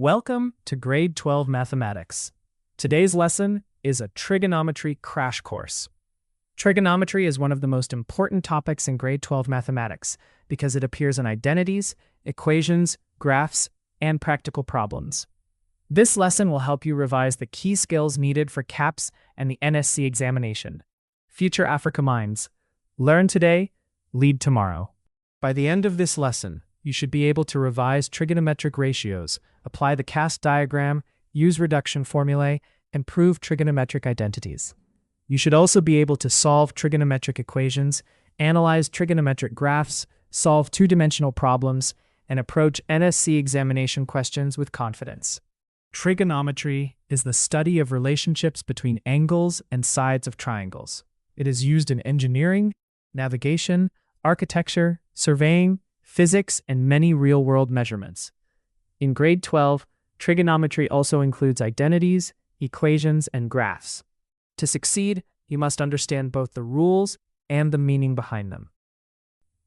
Welcome to Grade 12 Mathematics. Today's lesson is a trigonometry crash course. Trigonometry is one of the most important topics in Grade 12 Mathematics because it appears in identities, equations, graphs, and practical problems. This lesson will help you revise the key skills needed for CAPS and the NSC examination. FutureAfricaMinds. Learn today, lead tomorrow. By the end of this lesson, you should be able to revise trigonometric ratios, apply the CAST diagram, use reduction formulae, and prove trigonometric identities. You should also be able to solve trigonometric equations, analyze trigonometric graphs, solve two-dimensional problems, and approach NSC examination questions with confidence. Trigonometry is the study of relationships between angles and sides of triangles. It is used in engineering, navigation, architecture, surveying, physics, and many real-world measurements. In Grade 12, trigonometry also includes identities, equations, and graphs. To succeed, you must understand both the rules and the meaning behind them.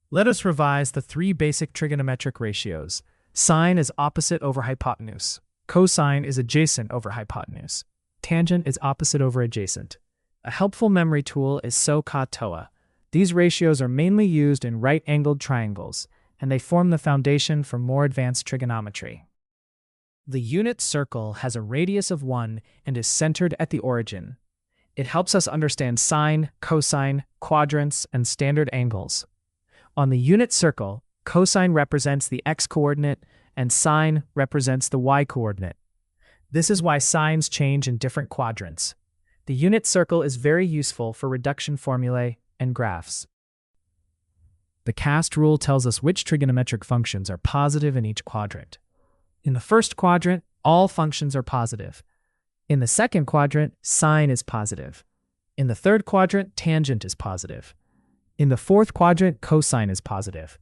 Let us revise the three basic trigonometric ratios. Sine is opposite over hypotenuse. Cosine is adjacent over hypotenuse. Tangent is opposite over adjacent. A helpful memory tool is SOHCAHTOA. These ratios are mainly used in right-angled triangles, and they form the foundation for more advanced trigonometry. The unit circle has a radius of 1 and is centered at the origin. It helps us understand sine, cosine, quadrants, and standard angles. On the unit circle, cosine represents the x-coordinate and sine represents the y-coordinate. This is why sines change in different quadrants. The unit circle is very useful for reduction formulae and graphs. The CAST rule tells us which trigonometric functions are positive in each quadrant. In the first quadrant, all functions are positive. In the second quadrant, sine is positive. In the third quadrant, tangent is positive. In the fourth quadrant, cosine is positive.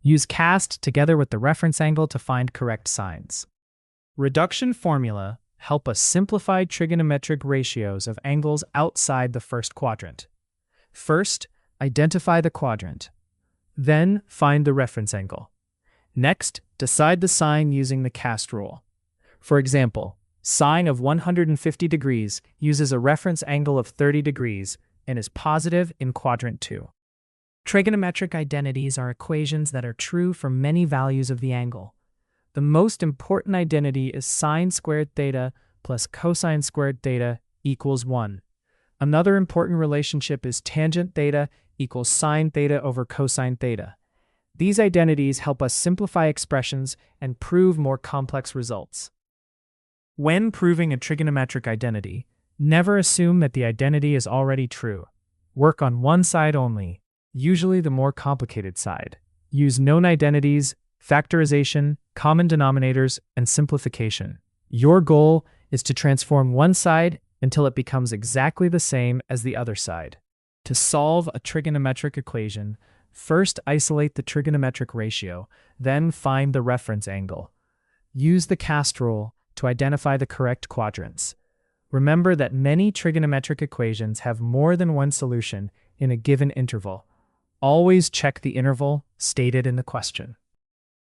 Use CAST together with the reference angle to find correct signs. Reduction formula help us simplify trigonometric ratios of angles outside the first quadrant. First, identify the quadrant. Then, find the reference angle. Next, decide the sign using the CAST rule. For example, sine of 150 degrees uses a reference angle of 30 degrees and is positive in quadrant 2. Trigonometric identities are equations that are true for many values of the angle. The most important identity is sine squared theta plus cosine squared theta equals 1. Another important relationship is tangent theta equals sine theta over cosine theta. These identities help us simplify expressions and prove more complex results. When proving a trigonometric identity, never assume that the identity is already true. Work on one side only, usually the more complicated side. Use known identities, factorization, common denominators, and simplification. Your goal is to transform one side until it becomes exactly the same as the other side. To solve a trigonometric equation, first isolate the trigonometric ratio, then find the reference angle. Use the CAST rule to identify the correct quadrants. Remember that many trigonometric equations have more than one solution in a given interval. Always check the interval stated in the question.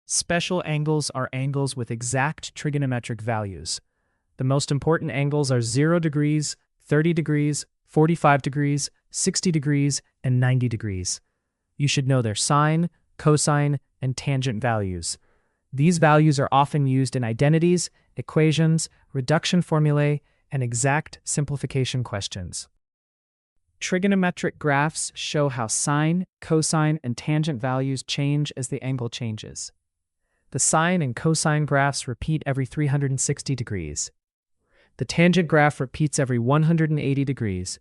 Special angles are angles with exact trigonometric values. The most important angles are 0 degrees, 30 degrees, 45 degrees, 60 degrees, and 90 degrees. You should know their sine, cosine, and tangent values. These values are often used in identities, equations, reduction formulae, and exact simplification questions. Trigonometric graphs show how sine, cosine, and tangent values change as the angle changes. The sine and cosine graphs repeat every 360 degrees. The tangent graph repeats every 180 degrees.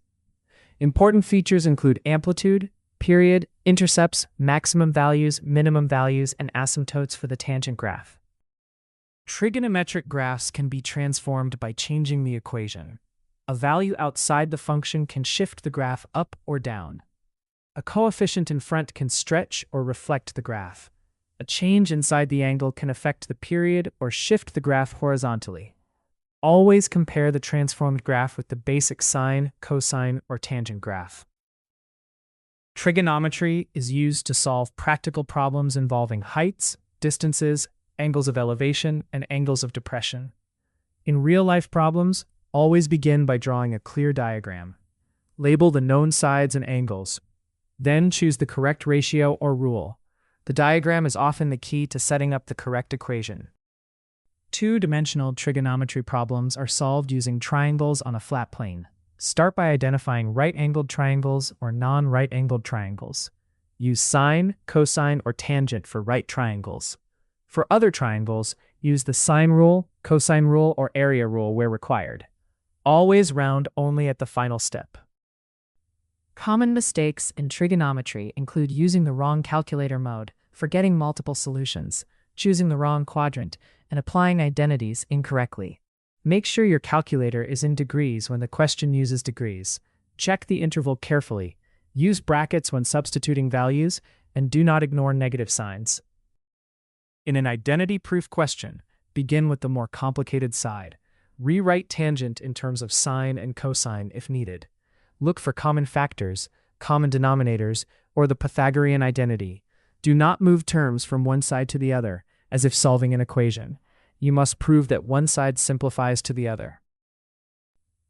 Important features include amplitude, period, intercepts, maximum values, minimum values, and asymptotes for the tangent graph. Trigonometric graphs can be transformed by changing the equation. A value outside the function can shift the graph up or down. A coefficient in front can stretch or reflect the graph. A change inside the angle can affect the period or shift the graph horizontally. Always compare the transformed graph with the basic sine, cosine, or tangent graph. Trigonometry is used to solve practical problems involving heights, distances, angles of elevation, and angles of depression. In real-life problems, always begin by drawing a clear diagram. Label the known sides and angles. Then choose the correct ratio or rule. The diagram is often the key to setting up the correct equation. Two-dimensional trigonometry problems are solved using triangles on a flat plane. Start by identifying right-angled triangles or non-right-angled triangles. Use sine, cosine, or tangent for right triangles. For other triangles, use the sine rule, cosine rule, or area rule where required. Always round only at the final step. Common mistakes in trigonometry include using the wrong calculator mode, forgetting multiple solutions, choosing the wrong quadrant, and applying identities incorrectly. Make sure your calculator is in degrees when the question uses degrees. Check the interval carefully. Use brackets when substituting values, and do not ignore negative signs. In an identity-proof question, begin with the more complicated side. Rewrite tangent in terms of sine and cosine if needed. Look for common factors, common denominators, or the Pythagorean identity. Do not move terms from one side to the other, as if solving an equation. You must prove that one side simplifies to the other.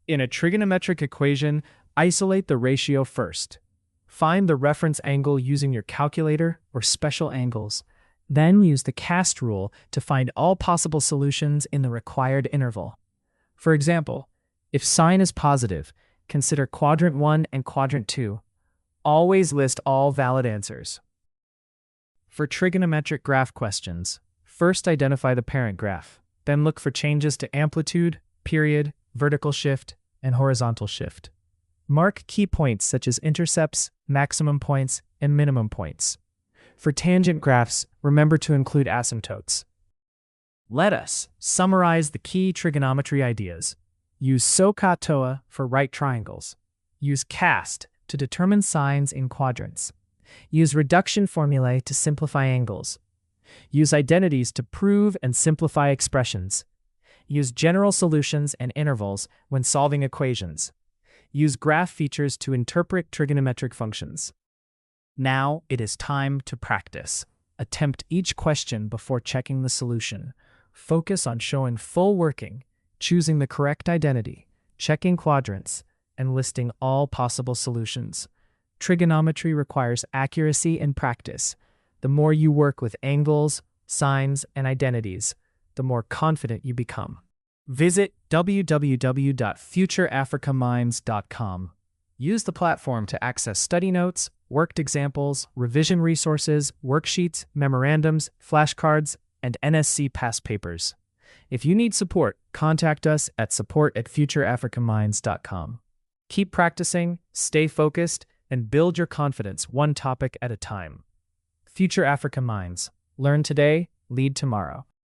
In a trigonometric equation, isolate the ratio first. Find the reference angle using your calculator or special angles. Then use the cast rule to find all possible solutions in the required interval. For example, if sine is positive, consider quadrant 1 and quadrant 2. Always list all valid answers. For trigonometric graph questions, first identify the parent graph. Then look for changes to amplitude, period, vertical shift, and horizontal shift. Mark key points such as intercepts, maximum points, and minimum points. For tangent graphs, remember to include asymptotes. Let us summarize the key trigonometry ideas. Use SOHCAHTOA for right triangles. Use CAST to determine signs in quadrants. Use reduction formulae to simplify angles. Use identities to prove and simplify expressions. Use general solutions and intervals when solving equations. Use graph features to interpret trigonometric functions. Now it is time to practice. Attempt each question before checking the solution. Focus on showing full working, choosing the correct identity, checking quadrants, and listing all possible solutions. Trigonometry requires accuracy and practice. The more you work with angles, sines, and identities, the more confident you become. Visit www.FutureAfricaMinds.com. Use the platform to access study notes, worked examples, revision resources, worksheets, memorandums, flashcards, and NSC past papers. If you need support, contact us at support@FutureAfricaMinds.com. Keep practicing, stay focused, and build your confidence one topic at a time. Future Africa Minds. Learn today, lead tomorrow.